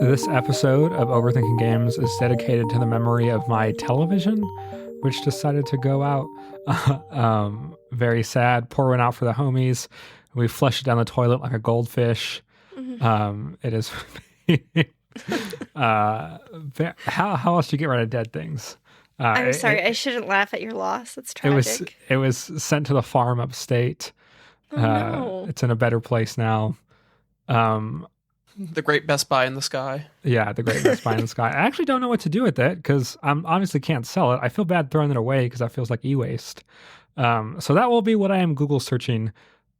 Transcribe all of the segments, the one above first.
This episode of Overthinking Games is dedicated to the memory of my television, which decided to go out. Very sad. Pour one out for the homies. We flushed it down the toilet like a goldfish. It is. How else do you get rid of dead things? I'm sorry, I shouldn't laugh at your loss. It's tragic. It was sent to the farm upstate. Oh, no. It's in a better place now. The Great Best Buy in the Sky. Yeah, the Great Best Buy in the Sky. I actually don't know what to do with it because I obviously can't sell it. I feel bad throwing it away because that feels like e-waste. So that will be what I am Google searching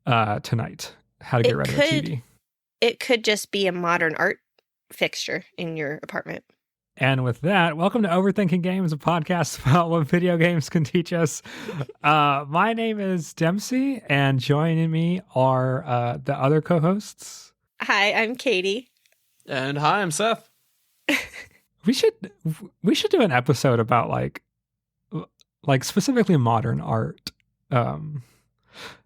tonight. How to get rid of a TV. It could just be a modern art fixture in your apartment. And with that, welcome to Overthinking Games, a podcast about what video games can teach us. My name is Dempsey, and joining me are the other co-hosts. Hi, I'm Katie. And hi, I'm Seth. We should do an episode about like specifically modern art.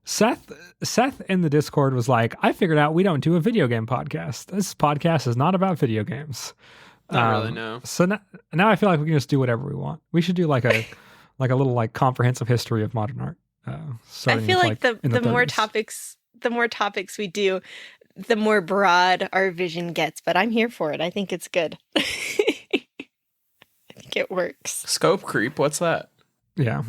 Seth in the Discord was like, I figured out we don't do a video game podcast. This podcast is not about video games. Not really, no. So now I feel like we can just do whatever we want. We should do like a little comprehensive history of modern art. I feel like the more topics we do, the more broad our vision gets. But I'm here for it. I think it's good. I think it works. Scope creep. What's that? Yeah.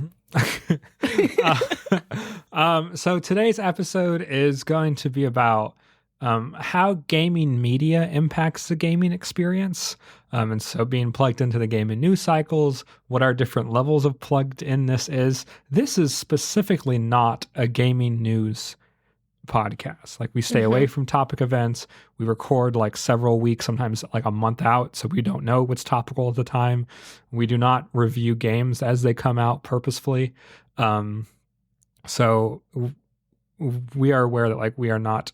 So today's episode is going to be about how gaming media impacts the gaming experience. And so being plugged into the gaming news cycles, what our different levels of plugged inness is. This is specifically not a gaming news podcast. Like we stay away from topic events. We record like several weeks, sometimes like a month out. So we don't know what's topical at the time. We do not review games as they come out purposefully. So we are aware that like we are not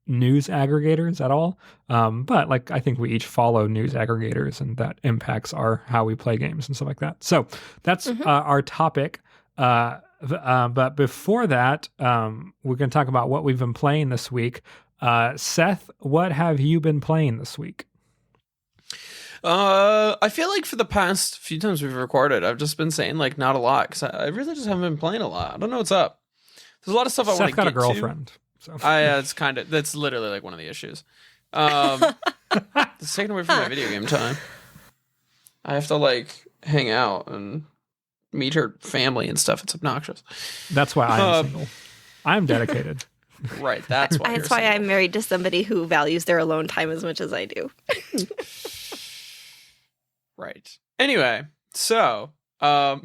news aggregators at all. But like, I think we each follow news aggregators and that impacts how we play games and stuff like that. So that's our topic. But before that, we're going to talk about what we've been playing this week. Seth, what have you been playing this week? I feel like for the past few times we've recorded, I've just been saying like not a lot because I really just haven't been playing a lot. I don't know what's up. There's a lot of stuff I want to get to. Seth got a girlfriend. So. That's literally like one of the issues. It's taken away from my video game time. I have to like hang out and meet her family and stuff. It's obnoxious. That's why I'm single. I'm dedicated. Right. That's why. That's why I'm married to somebody who values their alone time as much as I do. Right. Anyway, so I've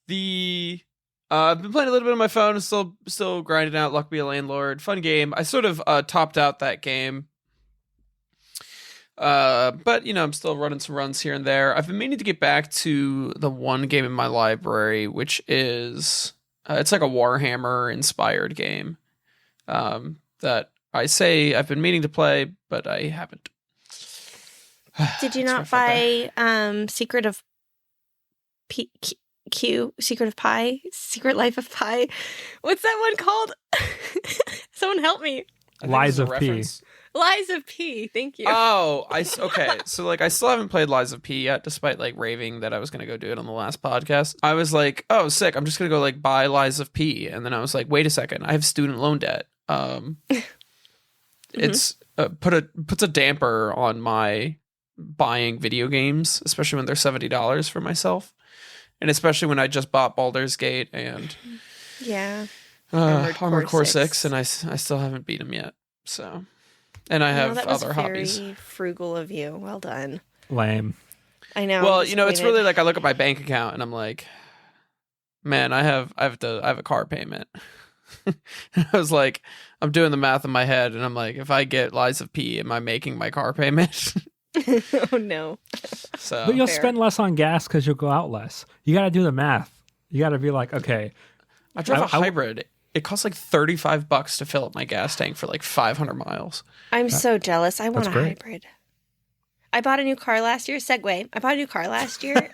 been playing a little bit on my phone. Still grinding out Luck Be a Landlord. Fun game. I sort of topped out that game. But I'm still running some runs here and there. I've been meaning to get back to the one game in my library, which is it's like a Warhammer inspired game. That I say I've been meaning to play, but I haven't. Did you not buy Secret of Pi? Secret Life of Pi? What's that one called? Someone help me. Lies of P. Lies of P. Thank you. Oh, okay. So like, I still haven't played Lies of P yet, despite like raving that I was gonna go do it on the last podcast. I was like, oh, sick. I'm just gonna go like buy Lies of P, and then I was like, wait a second, I have student loan debt. It's puts a damper on my buying video games, especially when they're $70 for myself, and especially when I just bought Baldur's Gate and Armored Core 6, and I still haven't beat them yet. So. And I have other hobbies. Very frugal of you. Well done. Lame. I know. Well, it's really like I look at my bank account and I'm like, man, I have a car payment. I was like, I'm doing the math in my head, and I'm like, if I get Lies of P, am I making my car payment? Oh no. So, but you'll spend less on gas because you'll go out less. You got to do the math. You got to be like, okay. I drive a hybrid. It costs like $35 to fill up my gas tank for like 500 miles. I'm so jealous. I want a hybrid. I bought a new car last year. Segue. I bought a new car last year.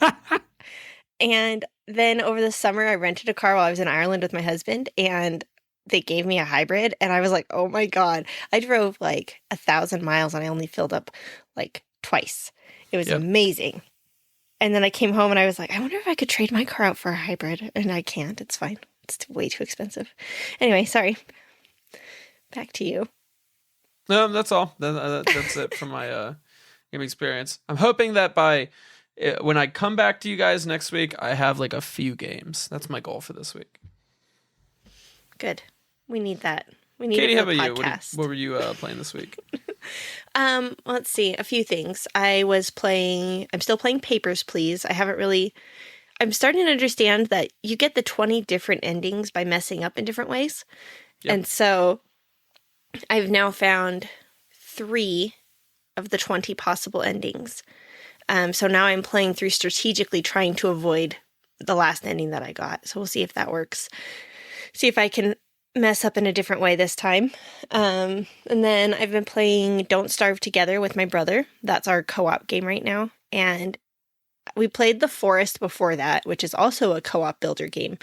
And then over the summer, I rented a car while I was in Ireland with my husband. And they gave me a hybrid, and I was like, oh my God. I drove like 1,000 miles and I only filled up like twice. It was amazing. And then I came home and I was like, I wonder if I could trade my car out for a hybrid. And I can't. It's fine. It's way too expensive. Anyway, sorry. Back to you. No, that's all. That's it from my game experience. I'm hoping that when I come back to you guys next week, I have like a few games. That's my goal for this week. Good. We need that. We need Katie, it how for about podcast. you? What were you playing this week? Let's see. A few things. I'm still playing Papers, Please. I'm starting to understand that you get the 20 different endings by messing up in different ways. Yep. And so I've now found 3 of the 20 possible endings. So now I'm playing through strategically trying to avoid the last ending that I got. So we'll see if that works. See if I can mess up in a different way this time. And then I've been playing Don't Starve Together with my brother. That's our co-op game right now. And we played The Forest before that, which is also a co-op builder game.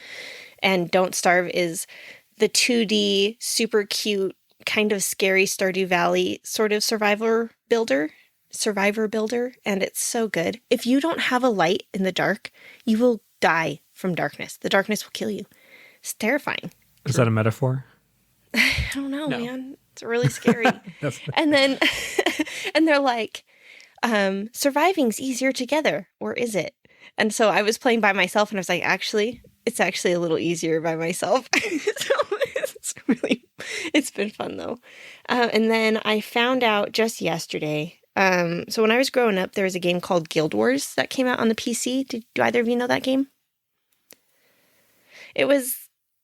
And Don't Starve is the 2D, super cute, kind of scary Stardew Valley sort of survivor builder, and it's so good. If you don't have a light in the dark, you will die from darkness. The darkness will kill you. It's terrifying. Is that a metaphor? I don't know, man. It's really scary. And then, and they're like, surviving's easier together, or is it? And so I was playing by myself, and I was like, it's actually a little easier by myself. So it's been fun though. And then I found out just yesterday. So when I was growing up, there was a game called Guild Wars that came out on the PC. Do either of you know that game? It was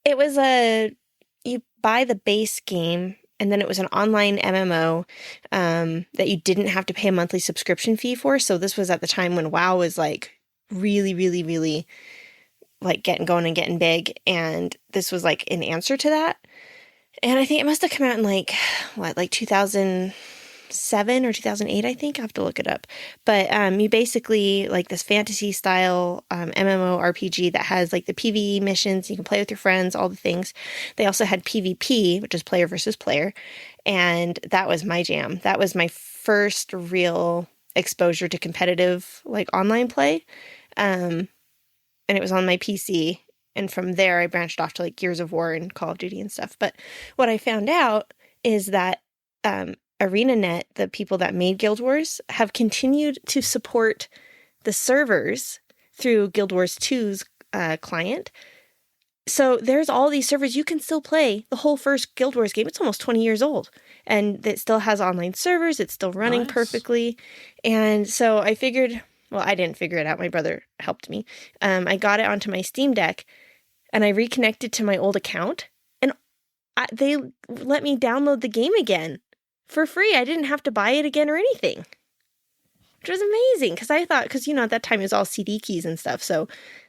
you buy the base game, and then it was an online MMO that you didn't have to pay a monthly subscription fee for. So this was at the time when WoW was like really, really, really like getting going and getting big. And this was like an answer to that. And I think it must have come out in like 2007 or 2008, I think. I have to look it up. But you basically like this fantasy style MMO RPG that has like the PvE missions. You can play with your friends, all the things. They also had PvP, which is player versus player. And that was my jam. That was my first real exposure to competitive like online play. And it was on my PC. And from there, I branched off to like Gears of War and Call of Duty and stuff. But what I found out is that ArenaNet, the people that made Guild Wars, have continued to support the servers through Guild Wars 2's client. So there's all these servers. You can still play the whole first Guild Wars game. It's almost 20 years old. And it still has online servers. It's still running perfectly. And so I figured, well, I didn't figure it out. My brother helped me. I got it onto my Steam Deck, and I reconnected to my old account. And they let me download the game again for free. I didn't have to buy it again or anything, which was amazing. Because at that time it was all CD keys and stuff. So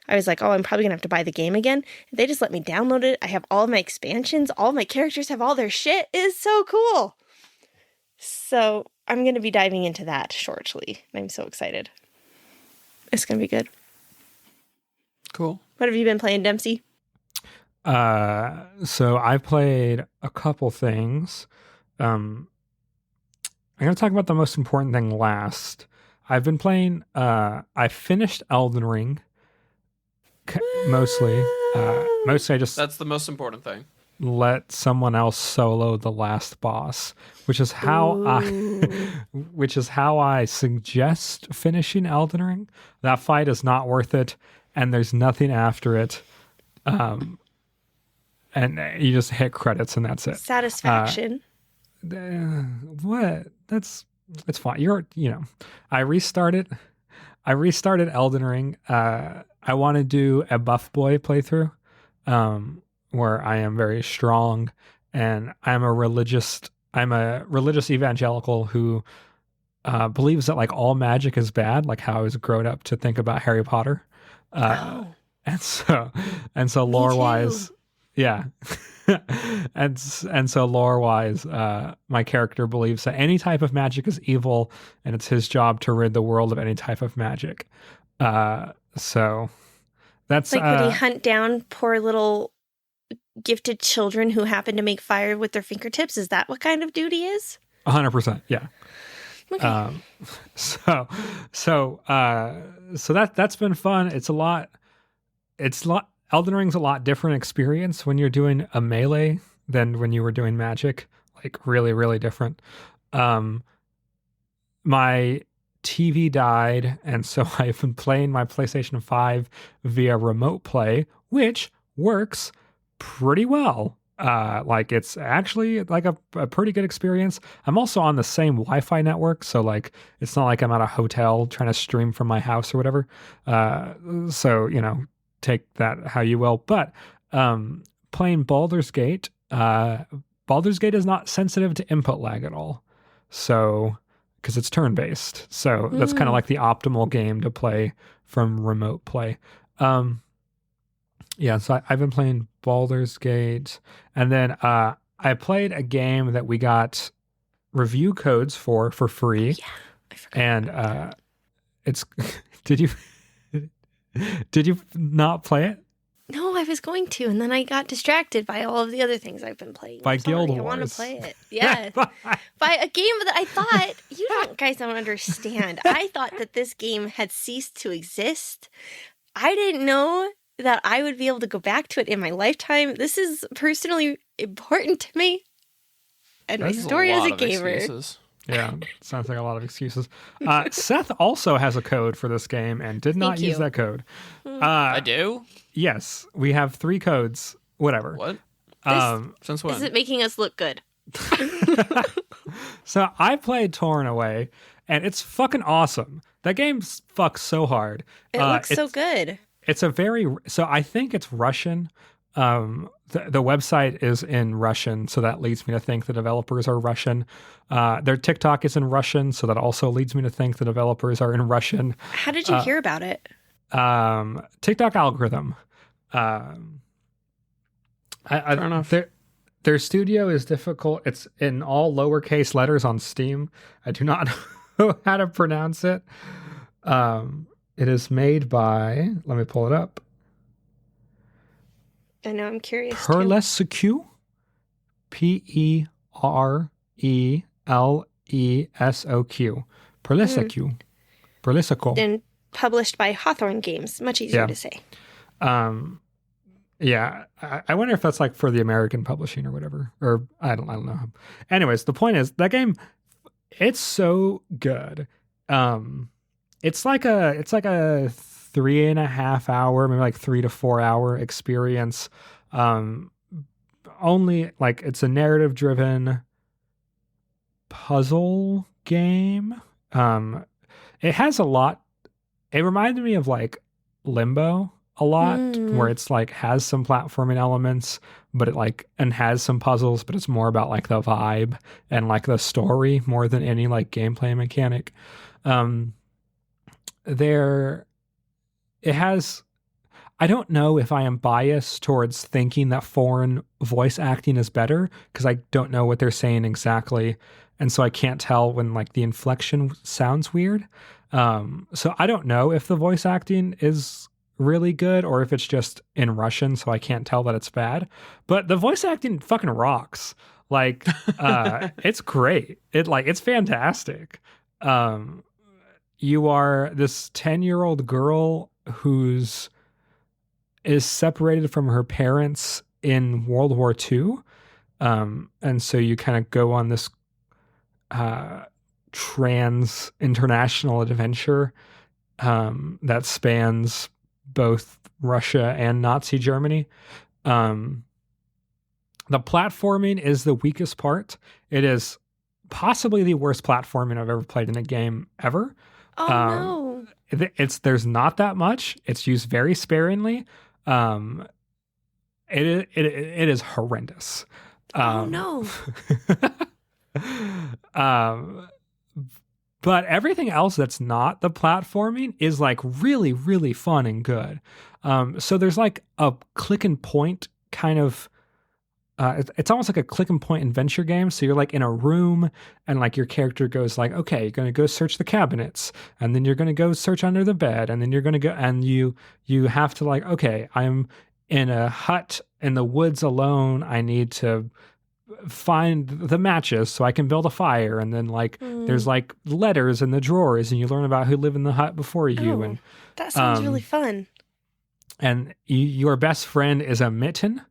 I was like, oh, I'm probably going to have to buy the game again. They just let me download it. I have all of my expansions. All of my characters have all their shit. It is so cool. So I'm going to be diving into that shortly. I'm so excited. It's going to be good. Cool. What have you been playing, Dempsey? So I played a couple things. I'm going to talk about the most important thing last. I've been playing, I finished Elden Ring. Mostly I just... That's the most important thing. Let someone else solo the last boss, which is how I suggest finishing Elden Ring. That fight is not worth it, and there's nothing after it. And you just hit credits and that's it. Satisfaction. What? It's fine. I restarted Elden Ring. I want to do a Buff Boy playthrough, where I am very strong, and I'm a religious evangelical who believes that like all magic is bad, like how I was grown up to think about Harry Potter. And so lore wise, yeah. and so lore wise, my character believes that any type of magic is evil, and it's his job to rid the world of any type of magic. So that's like, would he hunt down poor little gifted children who happen to make fire with their fingertips? Is that what kind of duty is? 100%. Yeah. Okay. So that's been fun. Elden Ring's a lot different experience when you're doing a melee than when you were doing magic. Like really, really different. My TV died, and so I've been playing my PlayStation 5 via remote play, which works pretty well. Like it's actually like a pretty good experience. I'm also on the same Wi-Fi network, so like it's not like I'm at a hotel trying to stream from my house or whatever. So take that how you will. But playing Baldur's Gate is not sensitive to input lag at all. So because it's turn-based, so that's kind of like the optimal game to play from remote play. Yeah, so I've been playing Baldur's Gate, and then I played a game that we got review codes for free. Yeah, I forgot. And it's did you not play it? No, I was going to, and then I got distracted by all of the other things I've been playing. By Guild Wars. I want to play it. Yeah. By a game that I thought, guys don't understand. I thought that this game had ceased to exist. I didn't know that I would be able to go back to it in my lifetime. This is personally important to me. And my story as a gamer. Excuses. Yeah, sounds like a lot of excuses. Seth also has a code for this game and did not use that code. I do? Yes, we have 3 codes. Whatever. What? Since when? This is making us look good. So I played Torn Away, and it's fucking awesome. That game fucks so hard. It looks so good. It's so I think it's Russian. The website is in Russian, so that leads me to think the developers are Russian. Their TikTok is in Russian, so that also leads me to think the developers are in Russian. How did you hear about it? TikTok algorithm. Fair enough. Their studio is difficult. It's in all lowercase letters on Steam. I do not know how to pronounce it. It is made by, let me pull it up. I know, I'm curious. Perlesoq. Perlesoq. Perlesoq. Perlesoq. And published by Hawthorne Games. Much easier to say. Yeah, I wonder if that's like for the American publishing or whatever, or I don't know. Anyways, the point is that game, it's so good. It's like a 3.5 hour, maybe like 3 to 4 hour experience. Only like it's a narrative driven puzzle game. It has a lot. It reminded me of like Limbo a lot, where it's like has some platforming elements, but it like and has some puzzles, but it's more about like the vibe and like the story more than any like gameplay mechanic. It has, I don't know if I am biased towards thinking that foreign voice acting is better because I don't know what they're saying exactly. And so I can't tell when like the inflection sounds weird. So I don't know if the voice acting is really good or if it's just in Russian, so I can't tell that it's bad. But the voice acting fucking rocks. Like, it's great. It's fantastic. You are this 10-year-old girl is separated from her parents in World War II. And so you kind of go on this trans international adventure that spans both Russia and Nazi Germany. The platforming is the weakest part. It is possibly the worst platforming I've ever played in a game ever. Oh, no. There's not that much. It's used very sparingly. It is horrendous. Oh, no. But everything else that's not the platforming is like really, really fun and good. So there's like a click and point kind of, it's almost like a click and point adventure game. So you're like in a room and like your character goes like, okay, you're going to go search the cabinets and then you're going to go search under the bed and then you're going to go and you have to like, okay, I'm in a hut in the woods alone. I need to find the matches so I can build a fire. And then like there's like letters in the drawers, and you learn about who lived in the hut before you. And that sounds really fun. And your best friend is a mitten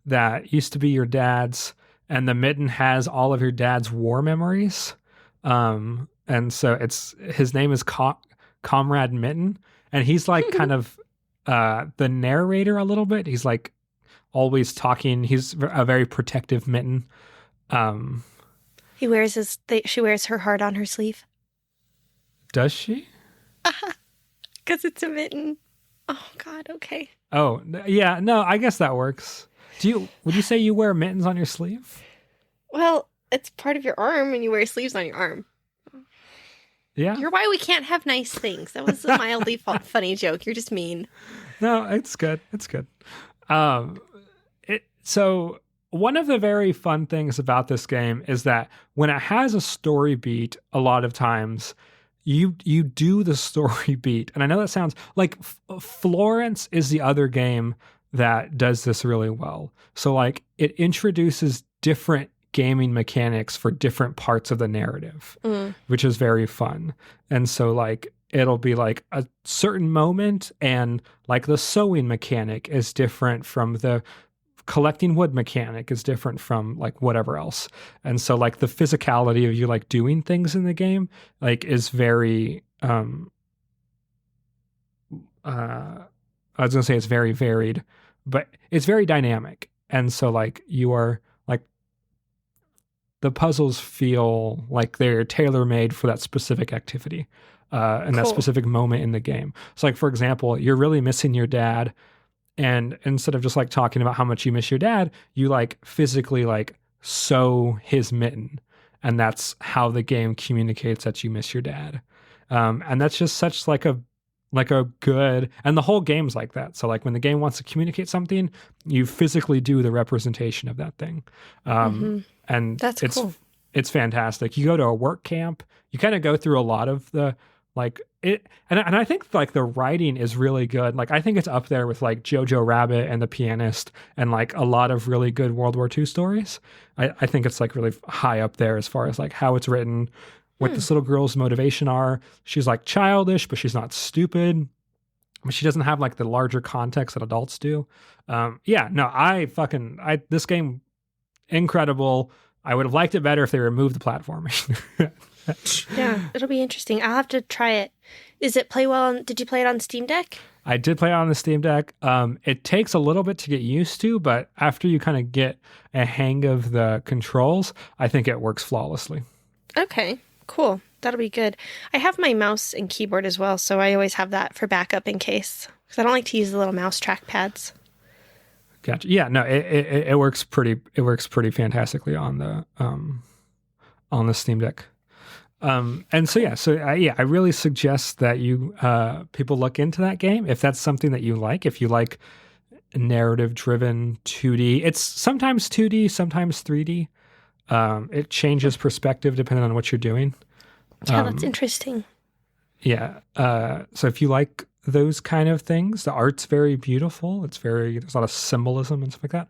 that used to be your dad's, and the mitten has all of your dad's war memories. And so his name is Comrade Mitten, and he's like kind of the narrator a little bit. He's like always talking. He's a very protective mitten. She wears her heart on her sleeve. Does she? Because it's a mitten. Oh God. Okay. Oh yeah. No, I guess that works. Would you say you wear mittens on your sleeve? Well, it's part of your arm, and you wear sleeves on your arm. Yeah. You're why we can't have nice things. That was a mildly funny joke. You're just mean. No, it's good. It's good. So one of the very fun things about this game is that when it has a story beat, a lot of times you do the story beat. And I know that sounds like Florence is the other game that does this really well. So like it introduces different gaming mechanics for different parts of the narrative, which is very fun. And so like it'll be like a certain moment, and like the sewing mechanic is different from the collecting wood mechanic is different from like whatever else. And so like the physicality of you like doing things in the game like is very I was gonna say it's very varied, but it's very dynamic. And so like you are like the puzzles feel like they're tailor-made for that specific activity and that specific moment in the game. So like for example, you're really missing your dad, and instead of just like talking about how much you miss your dad, you like physically like sew his mitten, and that's how the game communicates that you miss your dad. And that's just such like a good, and the whole game's like that. So like when the game wants to communicate something, you physically do the representation of that thing. And that's cool. It's fantastic. You go to a work camp, you kind of go through a lot of the like it, and I think like the writing is really good. Like I think it's up there with like Jojo Rabbit and The Pianist and like a lot of really good World War II stories. I think it's like really high up there as far as like how it's written, what this little girl's motivation are. She's like childish, but she's not stupid. But she doesn't have like the larger context that adults do. This game, incredible. I would have liked it better if they removed the platforming. Yeah, it'll be interesting. I'll have to try it. Did you play it on Steam Deck? I did play it on the Steam Deck. It takes a little bit to get used to, but after you kind of get a hang of the controls, I think it works flawlessly. Okay, cool. That'll be good. I have my mouse and keyboard as well, so I always have that for backup in case. Because I don't like to use the little mouse trackpads. Gotcha. Yeah, no, it works pretty fantastically on the Steam Deck. I really suggest that you people look into that game if that's something that you like. If you like narrative-driven 2D, it's sometimes 2D, sometimes 3D. It changes perspective depending on what you're doing. Yeah, that's interesting. Yeah. So if you like those kind of things, the art's very beautiful. There's a lot of symbolism and stuff like that.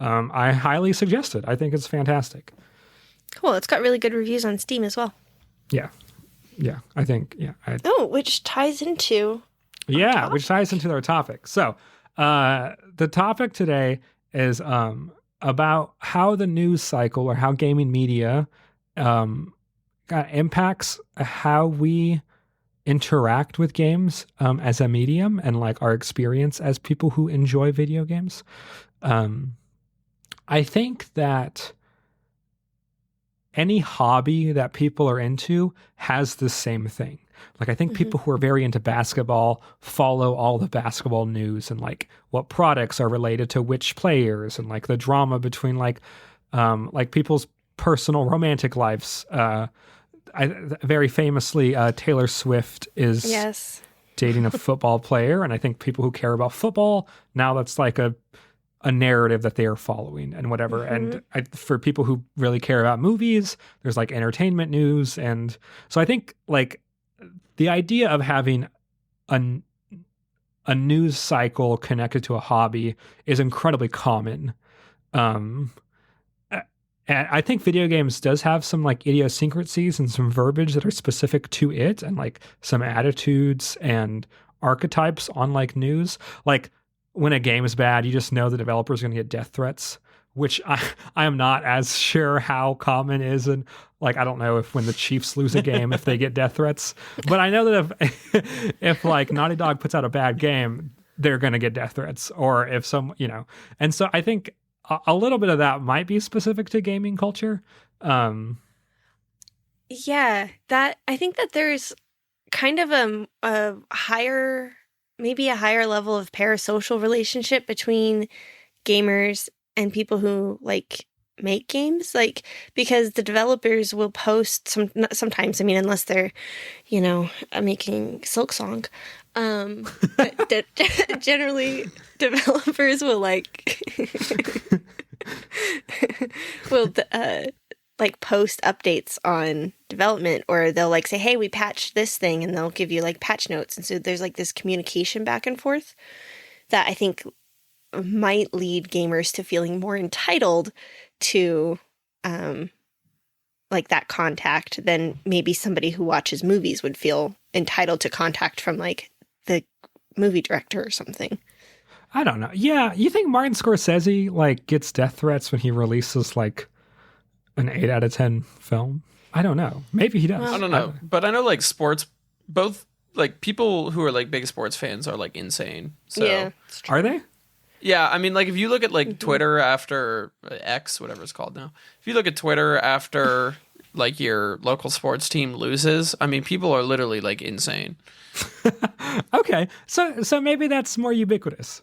I highly suggest it. I think it's fantastic. Cool. It's got really good reviews on Steam as well. Yeah. Yeah. I think, yeah. Which ties into our topic. So the topic today is about how the news cycle or how gaming media impacts how we interact with games as a medium and like our experience as people who enjoy video games. I think that any hobby that people are into has the same thing. Like I think people who are very into basketball follow all the basketball news and like what products are related to which players and like the drama between like people's personal romantic lives. Very famously, Taylor Swift is dating a football player, and I think people who care about football now that's like a narrative that they are following and whatever. And for people who really care about movies, there's like entertainment news, and so I think like the idea of having a news cycle connected to a hobby is incredibly common. And I think video games does have some like idiosyncrasies and some verbiage that are specific to it, and like some attitudes and archetypes on like news. Like when a game is bad, you just know the developer is going to get death threats, which I am not as sure how common is. And like, I don't know if when the Chiefs lose a game, if they get death threats, but I know that if like Naughty Dog puts out a bad game, they're going to get death threats, or if some, and so I think a little bit of that might be specific to gaming culture. Yeah, that I think that there's kind of a higher, maybe a higher level of parasocial relationship between gamers and people who like make games, like because the developers will post sometimes. I mean, unless they're, making Silksong. But generally, developers will like like post updates on development, or they'll like say, "Hey, we patched this thing," and they'll give you like patch notes, and so there's like this communication back and forth that I think might lead gamers to feeling more entitled to like that contact than maybe somebody who watches movies would feel entitled to contact from like the movie director or something. I don't know. Yeah, you think Martin Scorsese like gets death threats when he releases like an 8 out of 10 film? I don't know. Maybe he does. I don't know. But I know like sports, both like people who are like big sports fans are like insane. So Yeah, are they? Yeah, I mean, like, if you look at, like, Twitter after X, whatever it's called now, if you look at Twitter after, like, your local sports team loses, I mean, people are literally, like, insane. Okay, so maybe that's more ubiquitous.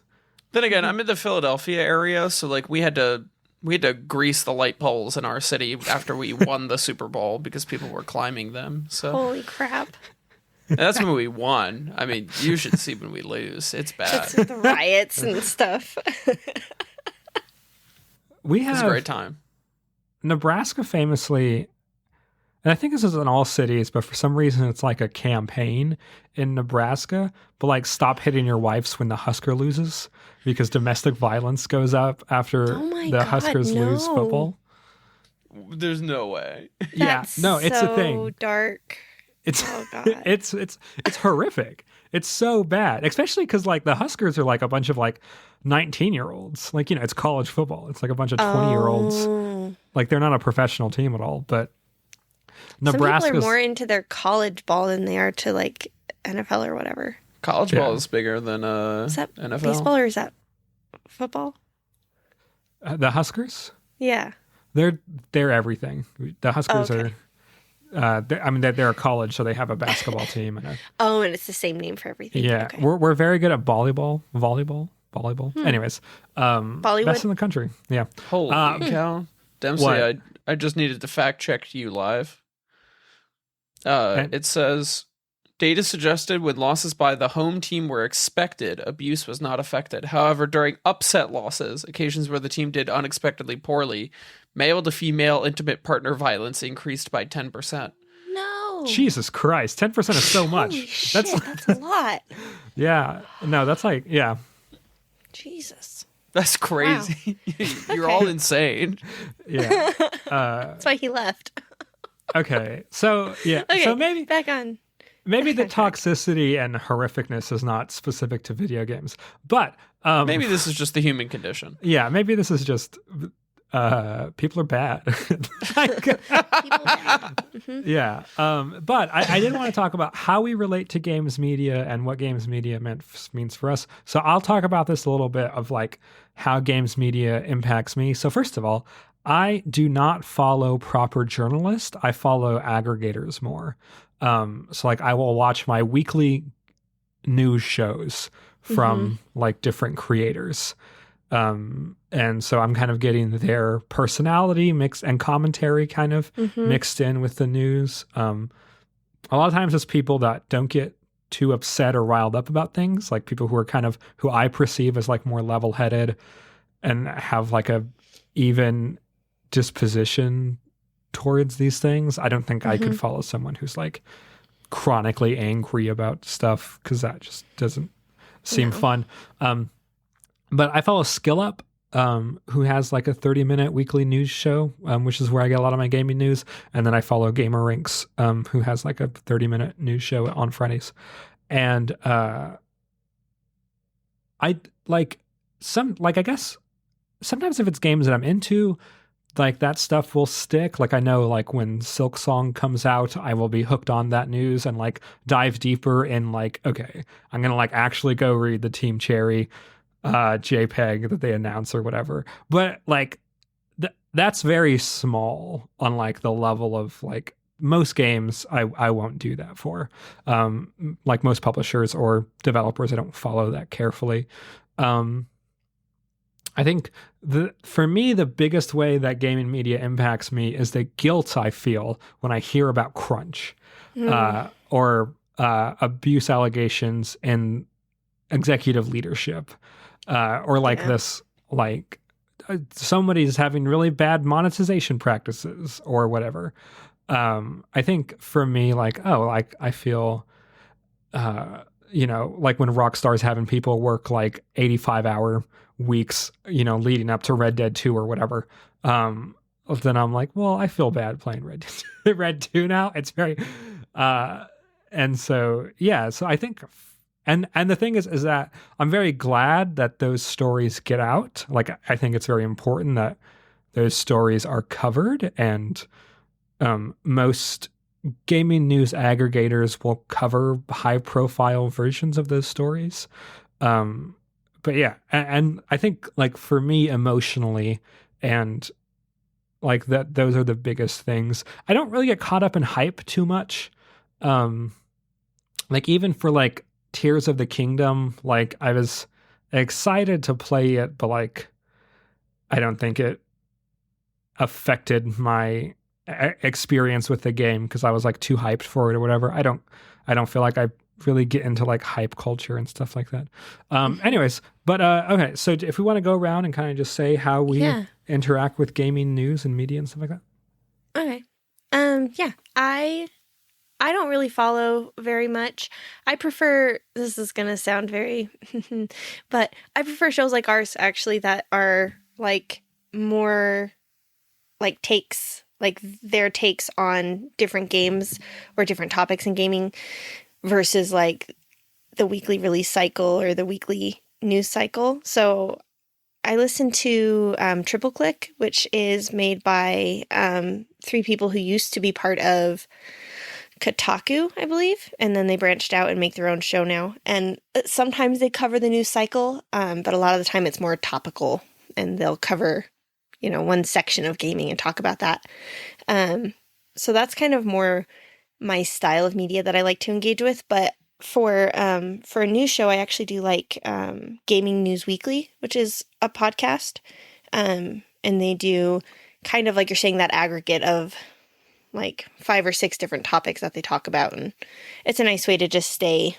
Then again, I'm in the Philadelphia area, so, like, we had to grease the light poles in our city after we won the Super Bowl because people were climbing them, so... Holy crap. And that's when we won. I mean, you should see when we lose. It's bad. It's the riots and stuff. We have It's a great time. Nebraska famously, and I think this is in all cities, but for some reason it's like a campaign in Nebraska, but like stop hitting your wives when the Husker loses, because domestic violence goes up after the Huskers lose football. There's no way. That's it's a thing. So dark. It's Oh, God. it's horrific. It's so bad, especially because like the Huskers are like a bunch of like 19-year-olds. Like, it's college football. It's like a bunch of 20-year-olds. Oh. Like they're not a professional team at all. But Some Nebraska's people are more into their college ball than they are to like NFL or whatever. College ball is bigger than Is that NFL. baseball or is that football? The Huskers. Yeah. They're everything. The Huskers Okay. are. They're a college, so they have a basketball team and Oh, and it's the same name for everything. yeah. Okay. We're very good at volleyball. Anyways, Bollywood? best in the country. Yeah. Holy cow. Dempsey, What? I just needed to fact check you live. And- It says, data suggested when losses by the home team were expected, abuse was not affected. However, during upset losses, occasions where the team did unexpectedly poorly, male to female intimate partner violence increased by 10%. No. Jesus Christ, 10% is so much. Holy shit, that's a lot. Yeah. No, that's like yeah. Jesus. That's crazy. You're all insane. Yeah. That's why he left. Okay. So yeah. Okay, So maybe back on. the toxicity and horrificness is not specific to video games, but Maybe this is just the human condition. yeah, maybe this is just people are bad. Like, People bad. yeah. But I did want to talk about how we relate to games media and what games media means for us. So I'll talk about this a little bit of like how games media impacts me. So first of all, I do not follow proper journalists. I follow aggregators more. So like I will watch my weekly news shows from like different creators. And so I'm kind of getting their personality mixed and commentary kind of mixed in with the news. A lot of times it's people that don't get too upset or riled up about things, like people who are kind of, who I perceive as like more level-headed and have like a even disposition towards these things. I don't think I could follow someone who's like chronically angry about stuff, because that just doesn't, seem fun. But I follow Skill Up, who has like a 30-minute weekly news show, which is where I get a lot of my gaming news. And then I follow Gamer Rinks, who has like a 30-minute news show on Fridays. And I like I guess sometimes if it's games that I'm into, like that stuff will stick. Like I know like when Silk Song comes out, I will be hooked on that news and like dive deeper in like, okay, I'm going to like actually go read the Team Cherry JPEG that they announce or whatever. But like that's very small on like the level of like most games I won't do that for. Like most publishers or developers, I don't follow that carefully. I think for me, the biggest way that gaming media impacts me is the guilt I feel when I hear about crunch or abuse allegations in executive leadership, or like this, like somebody's having really bad monetization practices or whatever. I think for me, like, oh, like I feel, like when Rockstar's having people work like 85-hour weeks, leading up to Red Dead 2 or whatever. Then I'm like, well, I feel bad playing Red 2 now. It's very, and so, yeah, so I think, and the thing is that I'm very glad that those stories get out. Like, I think it's very important that those stories are covered, and most gaming news aggregators will cover high profile versions of those stories. But yeah, and I think like for me emotionally, and like that, those are the biggest things. I don't really get caught up in hype too much. Like even for like Tears of the Kingdom, like I was excited to play it, but like I don't think it affected my experience with the game because I was like too hyped for it or whatever. I don't feel like I really get into like hype culture and stuff like that. Anyways, but okay, so if we want to go around and kind of just say how we interact with gaming news and media and stuff like that. Okay. Yeah, I don't really follow very much. I prefer, this is going to sound very, but I prefer shows like ours actually that are like more like takes, like their takes on different games or different topics in gaming versus like the weekly release cycle or the weekly news cycle. So I listen to Triple Click, which is made by 3 people who used to be part of Kotaku, I believe, and then they branched out and make their own show now. And sometimes they cover the news cycle, but a lot of the time it's more topical, and they'll cover, one section of gaming and talk about that. So that's kind of more my style of media that I like to engage with. But for a news show, I actually do like Gaming News Weekly, which is a podcast, and they do kind of like you're saying that aggregate of like 5 or 6 different topics that they talk about, and it's a nice way to just stay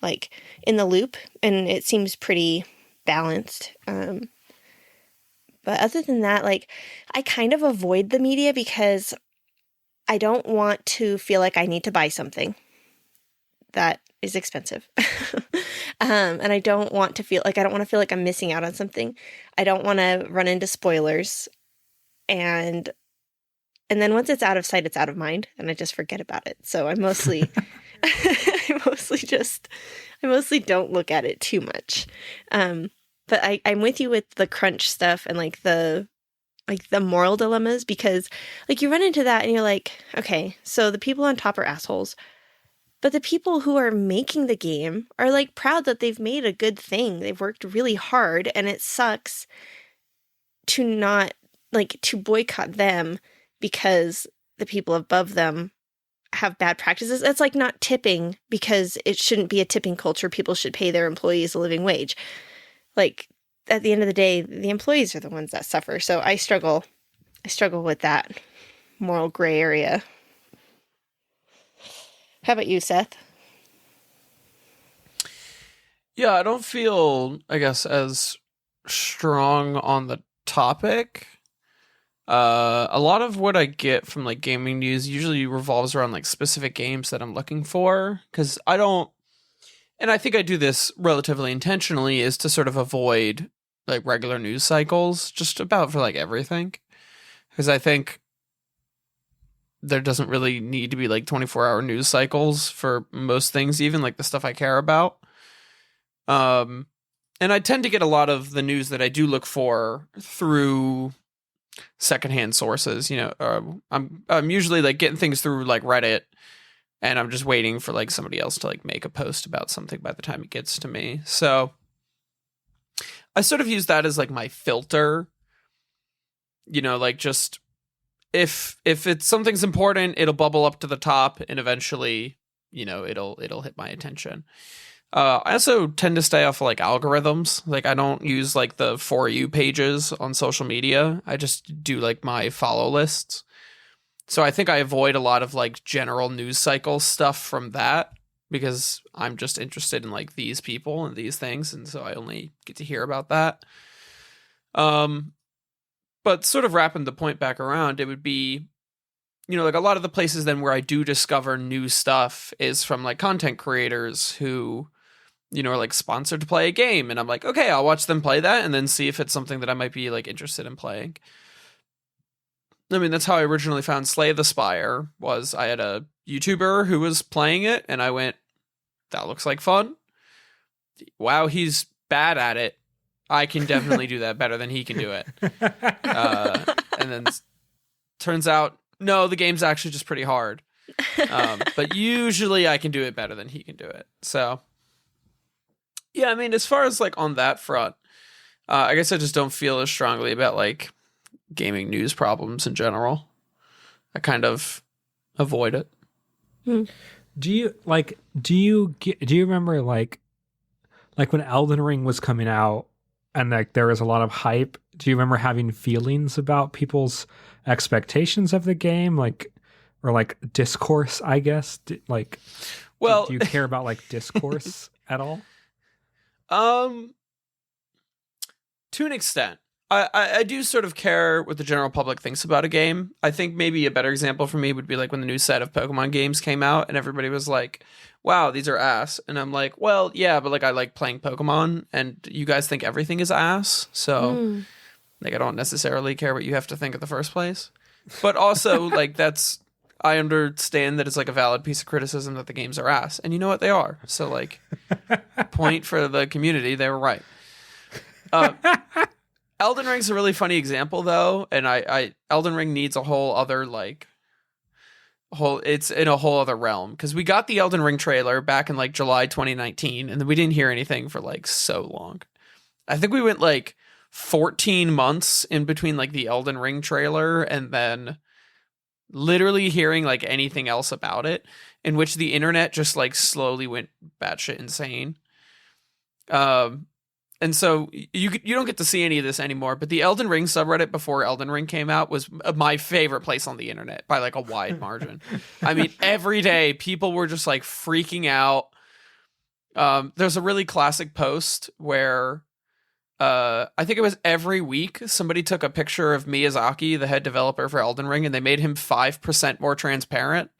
like in the loop, and it seems pretty balanced. But other than that, like I kind of avoid the media because I don't want to feel like I need to buy something that is expensive. And I don't want to feel like I'm missing out on something. I don't want to run into spoilers, and then once it's out of sight, it's out of mind, and I just forget about it. So I mostly, I mostly don't look at it too much. But I'm with you with the crunch stuff and like the moral dilemmas, because like you run into that and you're like, okay, so the people on top are assholes, but the people who are making the game are like proud that they've made a good thing. They've worked really hard, and it sucks to not like to boycott them because the people above them have bad practices. It's like not tipping, because it shouldn't be a tipping culture. People should pay their employees a living wage. Like at the end of the day, the employees are the ones that suffer. So I struggle with that moral gray area. How about you, Seth? Yeah, I don't feel, I guess, as strong on the topic. A lot of what I get from like gaming news usually revolves around like specific games that I'm looking for, because I don't, and I think I do this relatively intentionally, is to sort of avoid like regular news cycles just about for like everything. Because I think there doesn't really need to be like 24-hour news cycles for most things, even like the stuff I care about. And I tend to get a lot of the news that I do look for through secondhand sources. I'm usually like getting things through like Reddit, and I'm just waiting for like somebody else to like make a post about something by the time it gets to me. So I sort of use that as like my filter. Like just if it's something's important, it'll bubble up to the top, and eventually, it'll hit my attention. I also tend to stay off like algorithms. Like I don't use like the For You pages on social media. I just do like my follow lists. So I think I avoid a lot of like general news cycle stuff from that, because I'm just interested in like these people and these things. And so I only get to hear about that. But sort of wrapping the point back around, it would be, like a lot of the places then where I do discover new stuff is from like content creators who, are like sponsored to play a game. And I'm like, okay, I'll watch them play that and then see if it's something that I might be like interested in playing. I mean, that's how I originally found Slay the Spire. Was I had a YouTuber who was playing it, and I went, that looks like fun. Wow, he's bad at it. I can definitely do that better than he can do it. And then turns out, no, the game's actually just pretty hard. But usually I can do it better than he can do it. So, yeah, I mean, as far as like on that front, I guess I just don't feel as strongly about like gaming news problems in general. I kind of avoid it. Do you remember like when Elden Ring was coming out and like there was a lot of hype? Do you remember having feelings about people's expectations of the game, or like discourse, I guess? Do you care about like discourse at all? To an extent. I do sort of care what the general public thinks about a game. I think maybe a better example for me would be like when the new set of Pokemon games came out and everybody was like, wow, these are ass. And I'm like, well, yeah, but like I like playing Pokemon and you guys think everything is ass. So like I don't necessarily care what you have to think in the first place. But also like I understand that it's like a valid piece of criticism that the games are ass. And you know what? They are. So like point for the community, they were right. Elden Ring's a really funny example, though, and Elden Ring needs a whole other it's in a whole other realm, because we got the Elden Ring trailer back in like July 2019, and then we didn't hear anything for like so long. I think we went like 14 months in between like the Elden Ring trailer and then literally hearing like anything else about it, in which the internet just like slowly went batshit insane. And so you don't get to see any of this anymore, but the Elden Ring subreddit before Elden Ring came out was my favorite place on the internet by like a wide margin. I mean, every day people were just like freaking out. There's a really classic post where I think it was every week somebody took a picture of Miyazaki, the head developer for Elden Ring, and they made him 5% more transparent.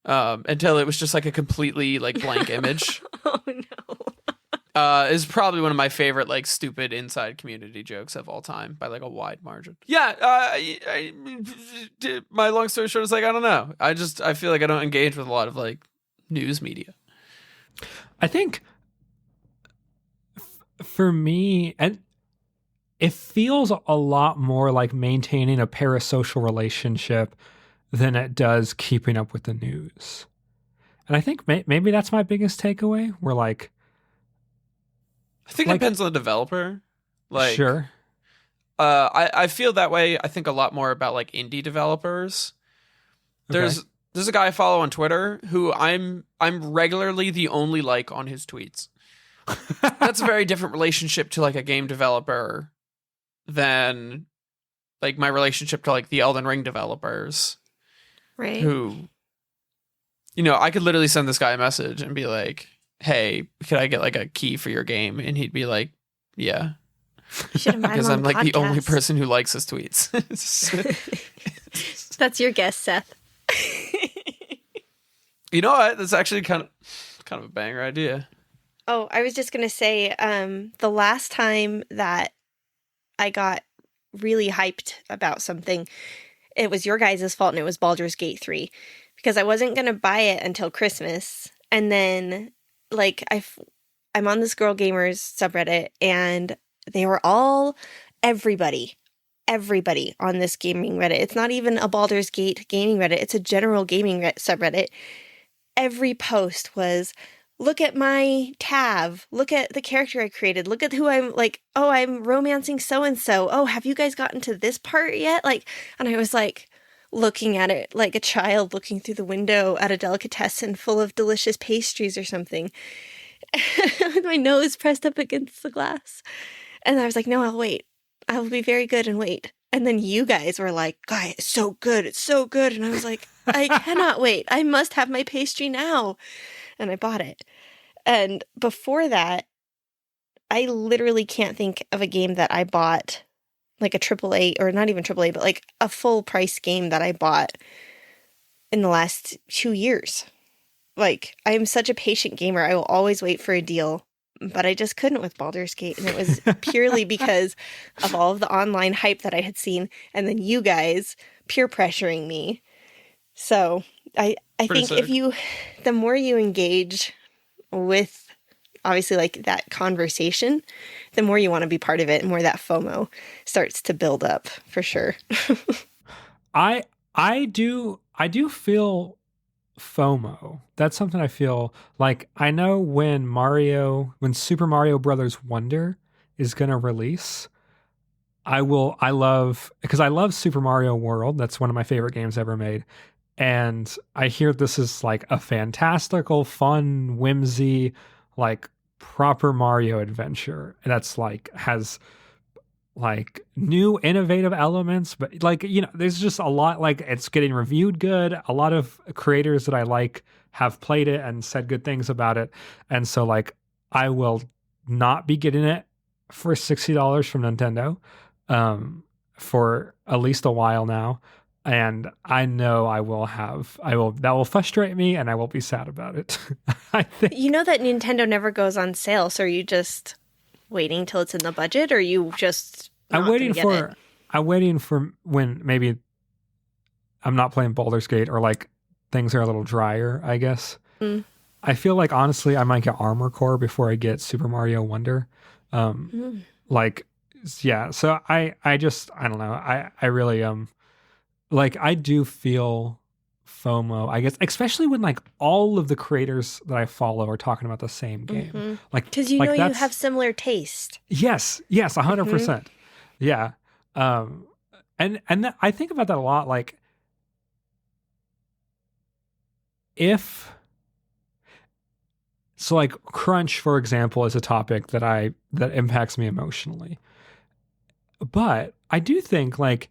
Until it was just like a completely like blank image. Oh no. Is probably one of my favorite like stupid inside community jokes of all time by like a wide margin. Yeah, my long story short is like I don't know. I feel like I don't engage with a lot of like news media. I think for me, and it feels a lot more like maintaining a parasocial relationship than it does keeping up with the news. And I think maybe that's my biggest takeaway. We're like, I think it depends on the developer. Like, sure. I feel that way. I think a lot more about like indie developers. There's a guy I follow on Twitter who I'm regularly the only like on his tweets. That's a very different relationship to like a game developer than like my relationship to like the Elden Ring developers. Right. Who, I could literally send this guy a message and be like, hey, could I get like a key for your game? And he'd be like, yeah. Because I'm like the only person who likes his tweets. That's your guess, Seth. You know what? That's actually kind Kind of a banger idea. Oh, I was just going to say, the last time that I got really hyped about something, it was your guys' fault, and it was Baldur's Gate 3. Because I wasn't going to buy it until Christmas. And then, like, I'm on this Girl Gamers subreddit, and they were all, everybody on this gaming Reddit. It's not even a Baldur's Gate gaming Reddit. It's a general gaming subreddit. Every post was, look at my Tav. Look at the character I created. Look at who I'm, like, oh, I'm romancing so-and-so. Oh, have you guys gotten to this part yet? Like, and I was like, looking at it like a child looking through the window at a delicatessen full of delicious pastries or something. With my nose pressed up against the glass. And I was like, no, I'll wait. I will be very good and wait. And then you guys were like, guy, it's so good. It's so good. And I was like, I cannot wait. I must have my pastry now. And I bought it. And before that, I literally can't think of a game that I bought, like a AAA, or not even AAA, but like a full price game that I bought in the last 2 years. Like, I am such a patient gamer. I will always wait for a deal, but I just couldn't with Baldur's Gate. And it was purely because of all of the online hype that I had seen, and then you guys peer pressuring me. So I think sick. the more you engage with, obviously, like that conversation, the more you want to be part of it, and more that FOMO starts to build up, for sure. I do feel FOMO. That's something I feel like. I know when Super Mario Brothers Wonder is going to release, I love Super Mario World. That's one of my favorite games ever made. And I hear this is like a fantastical, fun, whimsy, like proper Mario adventure. That's like, has like new innovative elements, but like, you know, there's just a lot, like it's getting reviewed good. A lot of creators that I like have played it and said good things about it. And so like, I will not be getting it for $60 from Nintendo for at least a while now. And I know that will frustrate me, and I will be sad about it. I think. You know that Nintendo never goes on sale, so are you just waiting till it's in the budget, or are you just I'm waiting for when maybe I'm not playing Baldur's Gate, or like things are a little drier, I guess. I feel like, honestly, I might get Armor Core before I get Super Mario Wonder. Like, yeah, so I don't know. I really like, I do feel FOMO, I guess, especially when like all of the creators that I follow are talking about the same game. Like, because you have similar taste. Yes, 100%. Yeah. And I think about that a lot. Like, like crunch, for example, is a topic that impacts me emotionally. But I do think, like,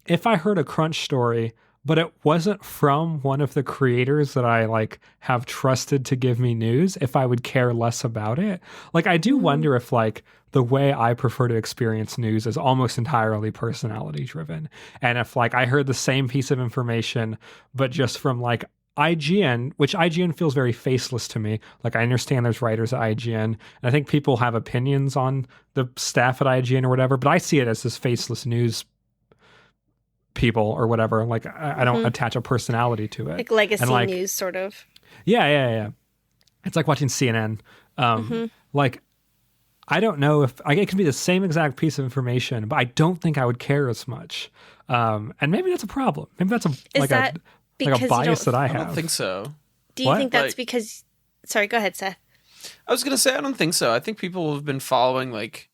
if I heard a crunch story, but it wasn't from one of the creators that I like have trusted to give me news, if I would care less about it. Like, I do wonder if like the way I prefer to experience news is almost entirely personality driven. And if like I heard the same piece of information, but just from like IGN, which IGN feels very faceless to me. Like, I understand there's writers at IGN, and I think people have opinions on the staff at IGN or whatever, but I see it as this faceless news people or whatever. Like, I don't attach a personality to it. Like legacy news, sort of. Yeah. It's like watching CNN. Like, I don't know if it could be the same exact piece of information, but I don't think I would care as much. And maybe that's a problem. Maybe that's a bias that I have. I don't think so. Do you think that's because... Sorry, go ahead, Seth. I was going to say, I don't think so. I think people have been following like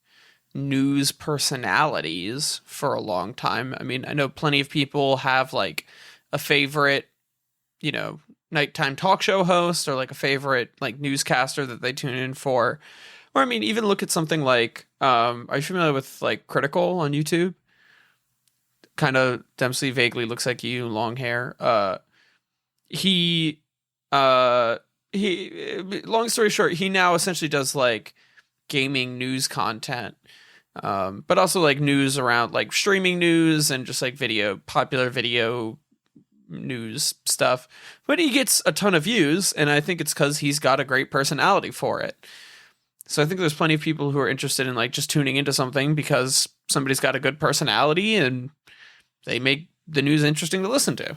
news personalities for a long time. I mean, I know plenty of people have like a favorite, you know, nighttime talk show host, or like a favorite like newscaster that they tune in for. Or I mean, even look at something like, are you familiar with like Critical on YouTube? Kind of Dempsey, vaguely looks like you, long hair. He long story short, he now essentially does like gaming news content, but also like news around like streaming news and just like popular video news stuff, but he gets a ton of views, and I think it's because he's got a great personality for it. So I think there's plenty of people who are interested in like just tuning into something because somebody's got a good personality and they make the news interesting to listen to.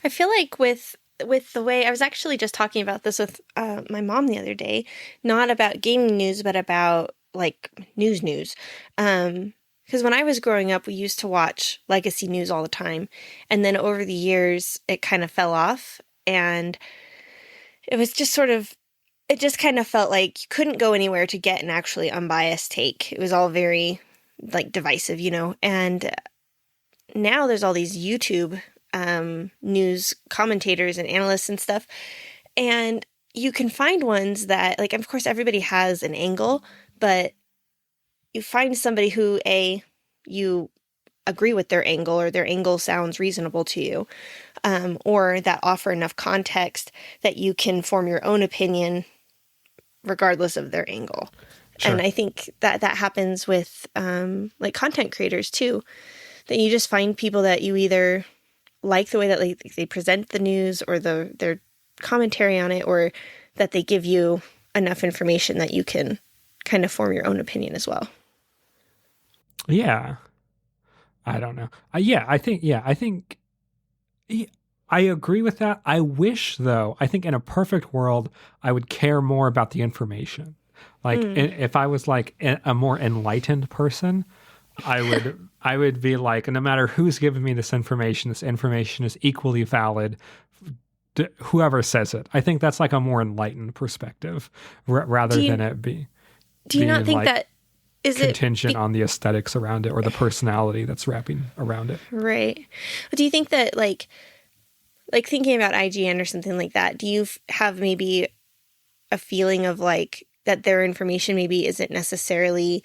I feel like with the way I was actually just talking about this with my mom the other day, not about gaming news, but about like news. Because when I was growing up, we used to watch legacy news all the time. And then over the years, it kind of fell off. And it was just it just kind of felt like you couldn't go anywhere to get an actually unbiased take. It was all very like divisive, and now there's all these YouTube news commentators and analysts and stuff. And you can find ones that, like, of course, everybody has an angle, but you find somebody who, you agree with their angle or their angle sounds reasonable to you, or that offer enough context that you can form your own opinion regardless of their angle. Sure. And I think that happens with like content creators too, that you just find people that you either like the way that they present the news or their commentary on it, or that they give you enough information that you can kind of form your own opinion as well. Yeah. I don't know. I think I agree with that. I wish, though, I think in a perfect world, I would care more about the information. Like if I was like a more enlightened person, I would be like, no matter who's giving me this information is equally valid, whoever says it. I think that's like a more enlightened perspective rather than it be. Do you not think like that is contingent on the aesthetics around it or the personality that's wrapping around it? Right. But do you think that like thinking about IGN or something like that, do you have maybe a feeling of like that their information maybe isn't necessarily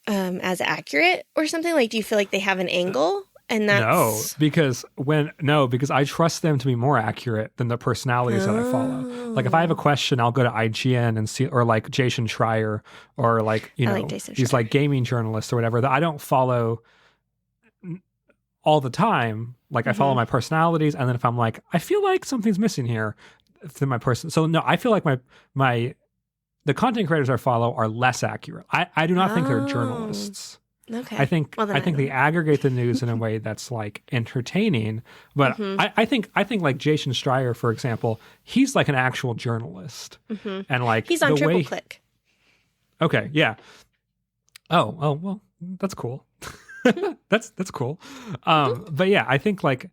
as accurate or something? Like, do you feel like they have an angle? And that's because I trust them to be more accurate than the personalities that I follow. Like if I have a question, I'll go to IGN and see, or like Jason Schreier, or like, these like gaming journalists or whatever that I don't follow all the time. Like I follow my personalities, and then if I'm like, I feel like something's missing here, then my person. So no, I feel like the content creators I follow are less accurate. I do not think they're journalists. Okay. I think they aggregate the news in a way that's like entertaining, but I think like Jason Schreier, for example, he's like an actual journalist, and like he's on Triple Click. Okay, yeah. Oh, well, that's cool. that's cool. But yeah, I think like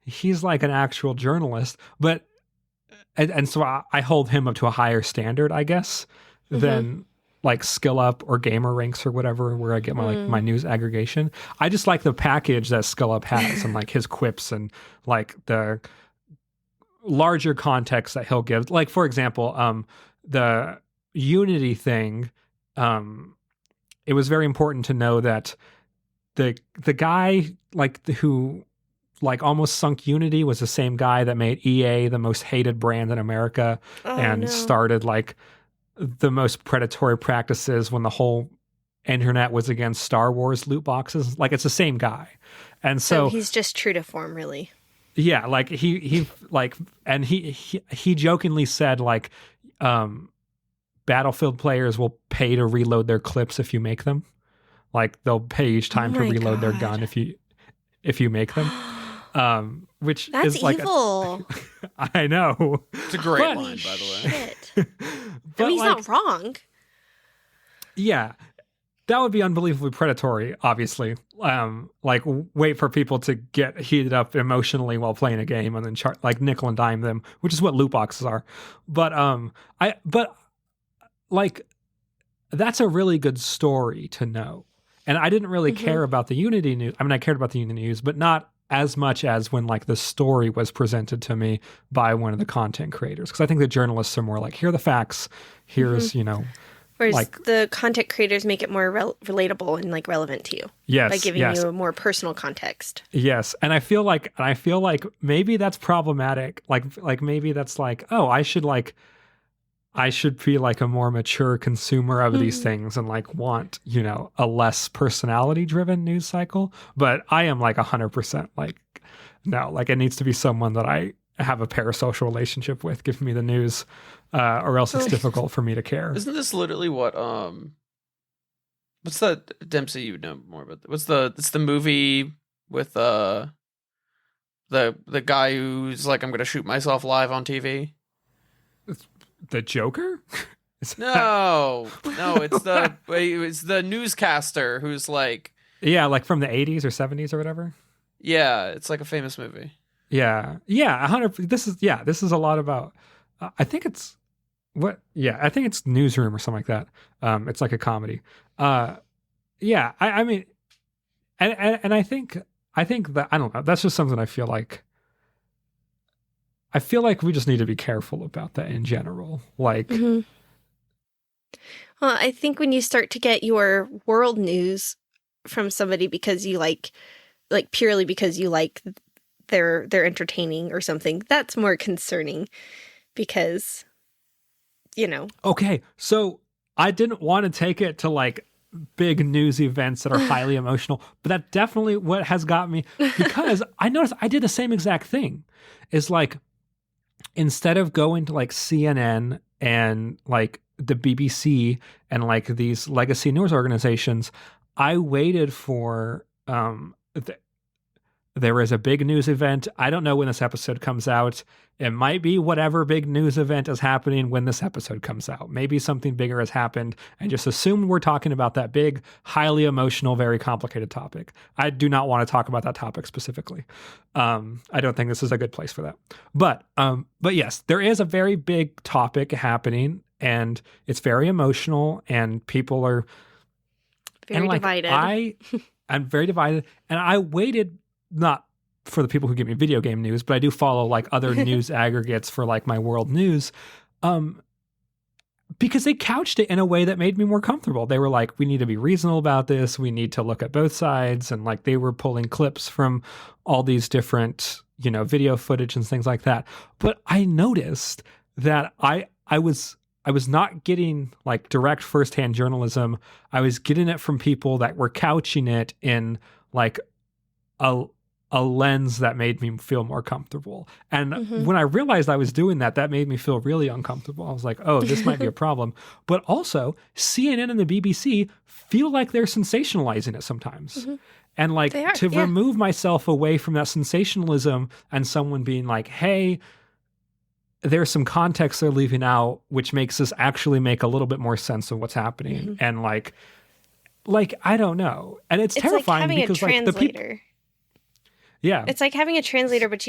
he's like an actual journalist, but and so I hold him up to a higher standard, I guess, than like Skill Up or Gamer Ranks or whatever, where I get my like my news aggregation. I just like the package that Skill Up has and like his quips and like the larger context that he'll give. Like for example, the Unity thing. It was very important to know that the guy like who like almost sunk Unity was the same guy that made EA the most hated brand in America started like the most predatory practices when the whole internet was against Star Wars loot boxes. Like it's the same guy. And so he's just true to form, really. Yeah. Like he like, and he jokingly said like, Battlefield players will pay to reload their clips if you make them. Like they'll pay each time to reload their gun if you make them. Which that's is like evil. I know. It's a great line, by the way. Shit. But he's not wrong. Yeah, that would be unbelievably predatory. Obviously, like wait for people to get heated up emotionally while playing a game and then like nickel and dime them, which is what loot boxes are. But like that's a really good story to know. And I didn't really care about the Unity news. I mean, I cared about the Unity news, but not as much as when like the story was presented to me by one of the content creators. Because I think the journalists are more like, here are the facts. Here's, Whereas like the content creators make it more relatable and like relevant to you. Yes. By giving you a more personal context. Yes. And I feel like maybe that's problematic. Like maybe that's like, oh, I should like I should be like a more mature consumer of these things and like want, a less personality driven news cycle. But I am like 100% like, no, like it needs to be someone that I have a parasocial relationship with giving me the news, or else it's difficult for me to care. Isn't this literally what, what's that, Dempsey, you would know more about that. It's the movie with, the guy who's like, I'm going to shoot myself live on TV. The Joker? No, it's the newscaster who's like, yeah, like from the 80s or 70s or whatever. Yeah, it's like a famous movie. Yeah, 100. This is a lot about. I think it's I think it's Newsroom or something like that. It's like a comedy. Yeah, I mean, and I think that, I don't know. That's just something I feel like. I feel like we just need to be careful about that in general. Like, well, I think when you start to get your world news from somebody because you like purely because you like they're entertaining or something, that's more concerning because, Okay, so I didn't want to take it to like big news events that are highly emotional, but that definitely what has got me, because I noticed I did the same exact thing. Is like, instead of going to like CNN and like the BBC and like these legacy news organizations, I waited for there is a big news event. I don't know when this episode comes out. It might be whatever big news event is happening when this episode comes out. Maybe something bigger has happened, and just assume we're talking about that big, highly emotional, very complicated topic. I do not want to talk about that topic specifically. I don't think this is a good place for that. But yes, there is a very big topic happening, and it's very emotional, and people are very divided. I'm very divided, and I waited. Not for the people who give me video game news, but I do follow like other news aggregates for like my world news, because they couched it in a way that made me more comfortable. They were like, we need to be reasonable about this. We need to look at both sides. And like, they were pulling clips from all these different, video footage and things like that. But I noticed that I was not getting like direct firsthand journalism. I was getting it from people that were couching it in like a lens that made me feel more comfortable. And when I realized I was doing that, that made me feel really uncomfortable. I was like, oh, this might be a problem. But also, CNN and the BBC feel like they're sensationalizing it sometimes. And like, remove myself away from that sensationalism and someone being like, hey, there's some context they're leaving out, which makes us actually make a little bit more sense of what's happening. And like, I don't know. And it's terrifying like because like the people. Yeah. It's like having a translator, but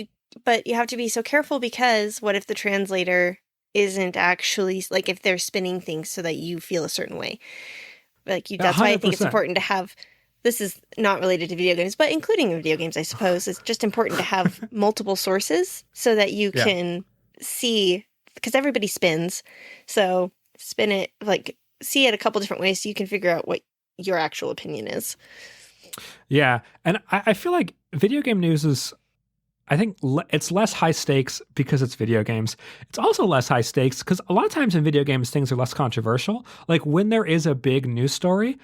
you have to be so careful, because what if the translator isn't actually, like, if they're spinning things so that you feel a certain way? Like, that's 100%. Why I think it's important to have, this is not related to video games, but including in video games, I suppose, it's just important to have multiple sources so that you can see, because everybody spins. So spin it, like, see it a couple different ways so you can figure out what your actual opinion is. Yeah. And I feel like video game news is, I think it's less high stakes because it's video games. It's also less high stakes because a lot of times in video games, things are less controversial. Like when there is a big news story,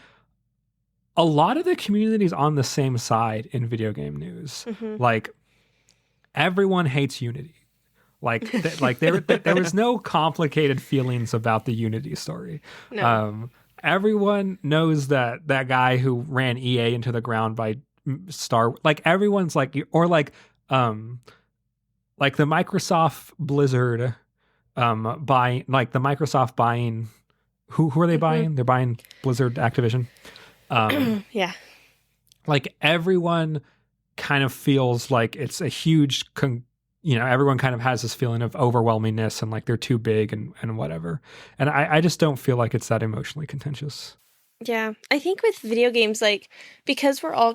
a lot of the community is on the same side in video game news. Like everyone hates Unity. Like, there was no complicated feelings about the Unity story. No. Everyone knows that guy who ran EA into the ground by like everyone's like, or like the Microsoft Blizzard buying, like the Microsoft buying, who are they buying? They're buying Blizzard Activision. Yeah. Like everyone kind of feels like it's a huge everyone kind of has this feeling of overwhelmingness and like they're too big and whatever. And I just don't feel like it's that emotionally contentious. Yeah. I think with video games, like, because we're all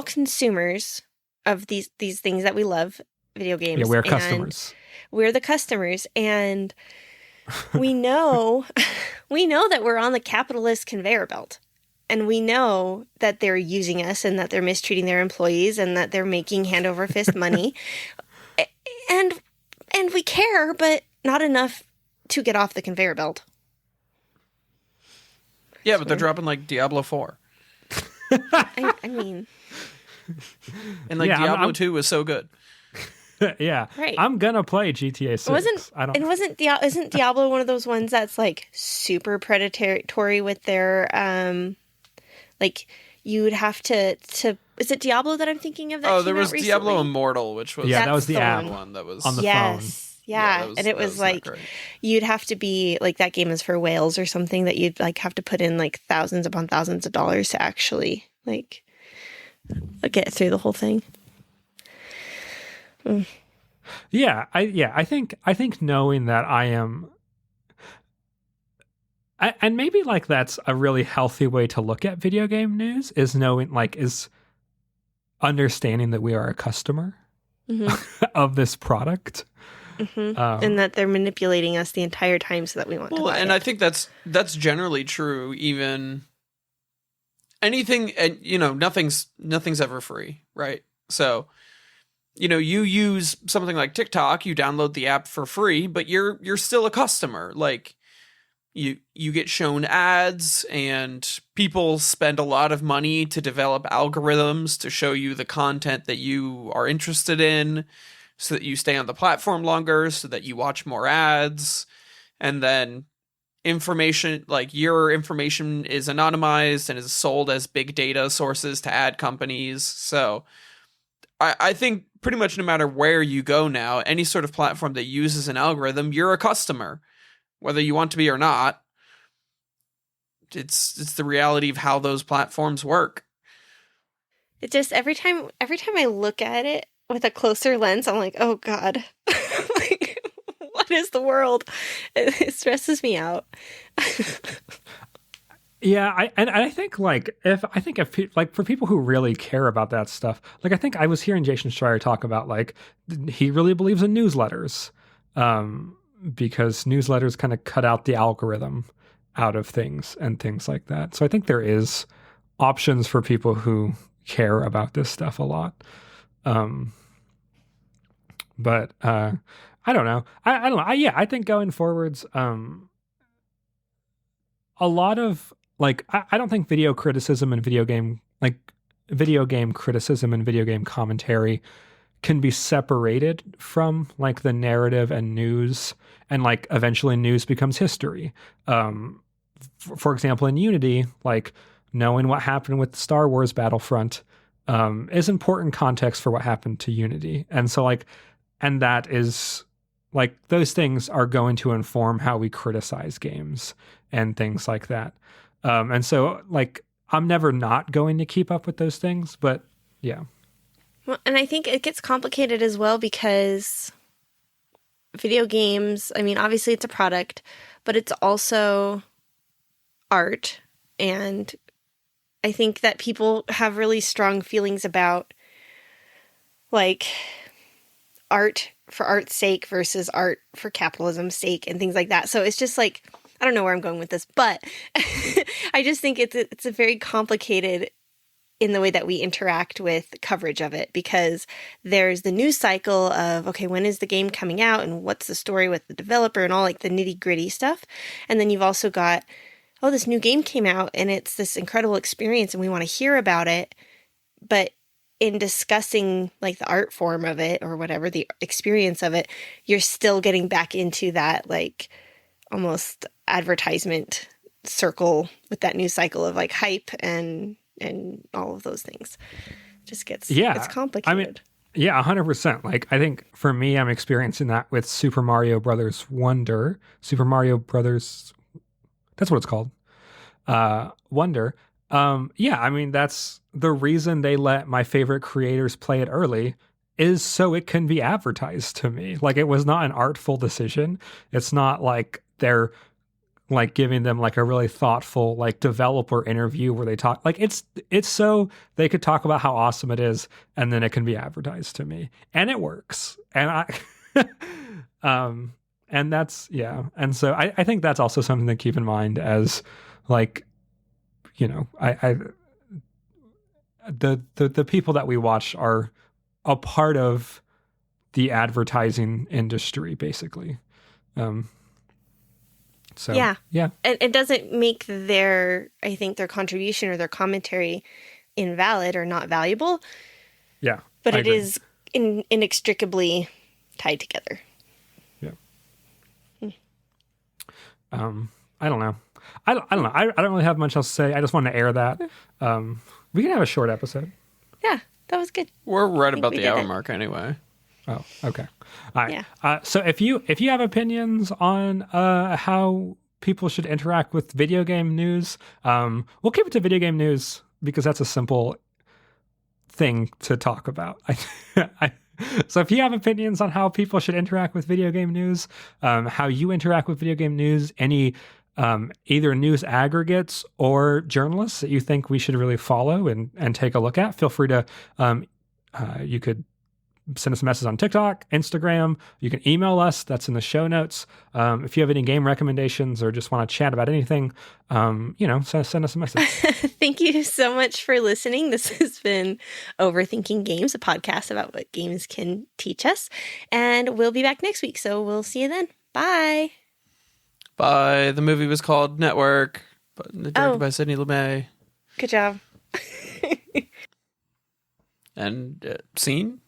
consumers of these things that we love, video games. Yeah, we're customers. We're the customers. And we know, that we're on the capitalist conveyor belt. And we know that they're using us and that they're mistreating their employees and that they're making hand over fist money. And we care, but not enough to get off the conveyor belt. Yeah, but they're dropping like Diablo 4. I mean, and like Diablo 2 was so good. Yeah, right. I'm gonna play GTA 6. Isn't Diablo one of those ones that's like super predatory with their like you would have to is it Diablo that I'm thinking of? That there was Diablo Immortal, which was that was the app one that was on the phone. Yeah, and it was like you'd have to be like that game is for whales or something that you'd like have to put in like thousands upon thousands of dollars to actually like get through the whole thing. Yeah, I think knowing that I am, and maybe like that's a really healthy way to look at video game news is understanding that we are a customer of this product. And that they're manipulating us the entire time so that we want to buy it. I think that's generally true. Even anything, and nothing's ever free, right? So, you use something like TikTok, you download the app for free, but you're still a customer. Like you get shown ads, and people spend a lot of money to develop algorithms to show you the content that you are interested in, so that you stay on the platform longer, so that you watch more ads. And then information, like your information is anonymized and is sold as big data sources to ad companies. So I think pretty much no matter where you go now, any sort of platform that uses an algorithm, you're a customer, whether you want to be or not. It's the reality of how those platforms work. It just every time I look at it with a closer lens, I'm like, oh God, like, what is the world? It stresses me out. Yeah, I think if for people who really care about that stuff, like I think I was hearing Jason Schreier talk about like he really believes in newsletters, because newsletters kind of cut out the algorithm out of things and things like that. So I think there is options for people who care about this stuff a lot. But I don't know. I don't know. I think going forwards, a lot of like, I don't think video criticism and video game criticism and video game commentary can be separated from like the narrative and news, and like eventually news becomes history. For example, in Unity, like knowing what happened with Star Wars Battlefront is important context for what happened to Unity. And so like, and that is like, those things are going to inform how we criticize games and things like that. And so like, I'm never not going to keep up with those things, but yeah. Well, and I think it gets complicated as well because video games, I mean, obviously it's a product, but it's also art. And I think that people have really strong feelings about like art for art's sake versus art for capitalism's sake and things like that. So it's just like, I don't know where I'm going with this, but I just think it's a very complicated in the way that we interact with coverage of it, because there's the news cycle of, okay, when is the game coming out and what's the story with the developer and all like the nitty gritty stuff. And then you've also got, oh, this new game came out and it's this incredible experience and we want to hear about it. But in discussing like the art form of it or whatever, the experience of it, you're still getting back into that like almost advertisement circle with that news cycle of like hype and all of those things. It just gets, it's complicated. I mean, yeah, 100%. Like, I think for me, I'm experiencing that with Super Mario Brothers Wonder. Super Mario Brothers, that's what it's called. Wonder. Yeah, I mean, that's the reason they let my favorite creators play it early is so it can be advertised to me. Like, it was not an artful decision. It's not like they're like giving them like a really thoughtful like developer interview where they talk, like it's so they could talk about how awesome it is and then it can be advertised to me and it works. And and that's, yeah. And so I think that's also something to keep in mind as like, you know, the people that we watch are a part of the advertising industry, basically. So Yeah. yeah. It doesn't make their contribution or their commentary invalid or not valuable, Yeah. but I it agree. is inextricably tied together. Yeah. I don't know. I don't know. I don't really have much else to say. I just wanted to air that. We can have a short episode. Yeah, that was good. We're right about we the did hour it. mark anyway. Oh, okay. All right. Yeah. So if you have opinions on how people should interact with video game news, we'll keep it to video game news because that's a simple thing to talk about. So if you have opinions on how people should interact with video game news, how you interact with video game news, any either news aggregates or journalists that you think we should really follow and take a look at, feel free to you could send us a message on TikTok, Instagram. You can email us. That's in the show notes. If you have any game recommendations or just want to chat about anything, send us a message. Thank you so much for listening. This has been Overthinking Games, a podcast about what games can teach us. And we'll be back next week. So we'll see you then. Bye. Bye. The movie was called Network, directed by Sidney Lumet. Good job. And scene?